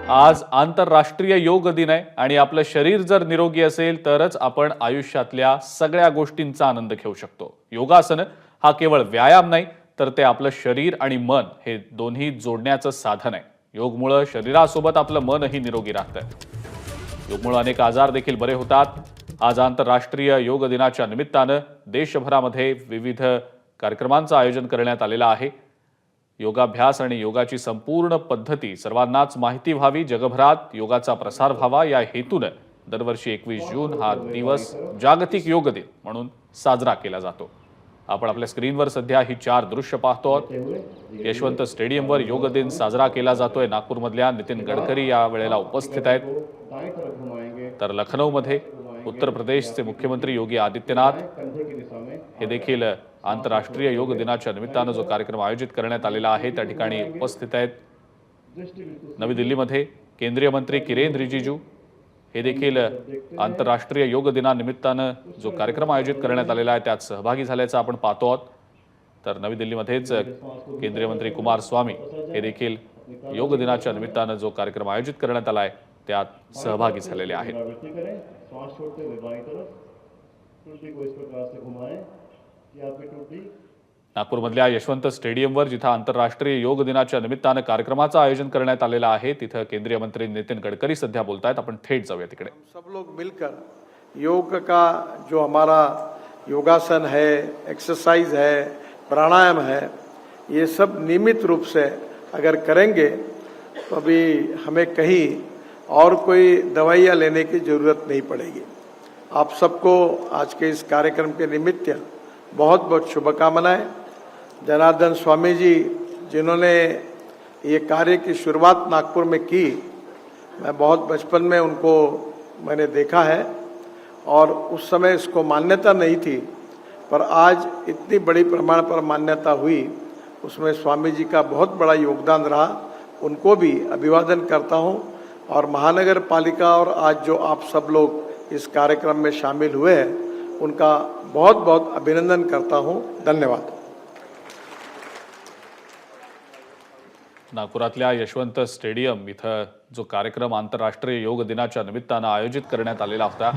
आज आंतरराष्ट्रीय योग दिन आहे आणि आपलं शरीर जर निरोगी असेल तरच आपण आयुष्यातल्या सगळ्या गोष्टींचा आनंद घेऊ शकतो। योगासन हा केवळ व्यायाम नाही तर ते आपलं शरीर आणि मन हे दोन्ही जोडण्याचं साधन आहे। योगमुळे शरीरासोबत आपलं मनही निरोगी राहतं। योगमुळे अनेक आजार देखील बरे होतात। आज आंतरराष्ट्रीय योग दिनाच्या निमित्तानं देशभरामध्ये विविध कार्यक्रमांचं आयोजन करण्यात आलेलं आहे। योगाभ्यास आणि योगाची संपूर्ण पद्धती सर्वांनाच माहिती व्हावी, जगभरात योगाचा प्रसार व्हावा या हेतूने दरवर्षी 21 जून हा दिवस जागतिक योग दिन म्हणून साजरा केला जातो। आपण आपल्या स्क्रीनवर सध्या ही 4 दृश्य पाहतो। यशवंत स्टेडियमवर योग दिन साजरा केला जातोय। नागपूरमधल्या नितीन गडकरी या वेळेला उपस्थित आहेत, तर लखनौमध्ये उत्तर प्रदेशचे मुख्यमंत्री योगी आदित्यनाथ हे देखील आंतरराष्ट्रीय योग दिनाच्या निमित्तानं जो कार्यक्रम आयोजित करण्यात आलेला आहे त्या ठिकाणी उपस्थित आहेत। नवी दिल्लीमध्ये केंद्रीय मंत्री किरेन रिजिजू हे देखील आंतरराष्ट्रीय योग दिनानिमित्तानं जो कार्यक्रम आयोजित करण्यात आलेला आहे त्यात सहभागी झाल्याचं आपण पाहतो आहोत। तर नवी दिल्लीमध्येच केंद्रीय मंत्री कुमार स्वामी हे देखील योग दिनाच्या निमित्तानं जो कार्यक्रम आयोजित करण्यात आला आहे त्यात सहभागी झालेले आहेत। नागपूरमधल्या यशवंत स्टेडियमवर जिथे आंतरराष्ट्रीय योग दिनाच्या निमित्तानं कार्यक्रमाचं आयोजन करण्यात आलेलं आहे तिथे केंद्रीय मंत्री नितीन गडकरी सध्या बोलतायत। आपण थेट जाऊया तिकडे। सब लोग मिलकर योग का जो हमारा योगासन है, एक्सरसाइज है, प्राणायाम है, ये सब नियमित रूप से अगर करेंगे तो अभी हमें कहीं और कोई दवाइयाँ लेने की जरूरत नहीं पड़ेगी। आप सबको आज के इस कार्यक्रम के निमित्त बहुत बहुत शुभकामनाएं। जनार्दन स्वामी जी जिन्होंने ये कार्य की शुरुआत नागपुर में की, मैं बहुत बचपन में उनको मैंने देखा है और उस समय इसको मान्यता नहीं थी, पर आज इतनी बड़ी प्रमाण पर मान्यता हुई, उसमें स्वामी जी का बहुत बड़ा योगदान रहा। उनको भी अभिवादन करता हूँ और महानगर पालिका और आज जो आप सब लोग इस कार्यक्रम में शामिल हुए हैं उनका बहुत बहुत अभिनंदन करता हूँ। धन्यवाद। नागपुरातल्या यशवंत स्टेडियम इथं जो कार्यक्रम आंतरराष्ट्रीय योग दिनाच्या निमित्तानं आयोजित करण्यात आलेला होता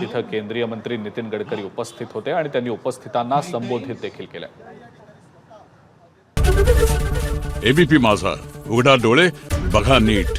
तिथं केंद्रीय मंत्री नितीन गडकरी उपस्थित होते आणि त्यांनी उपस्थितांना संबोधित देखील केलं। एबीपी माझा, उघडा डोळे बघा नीट।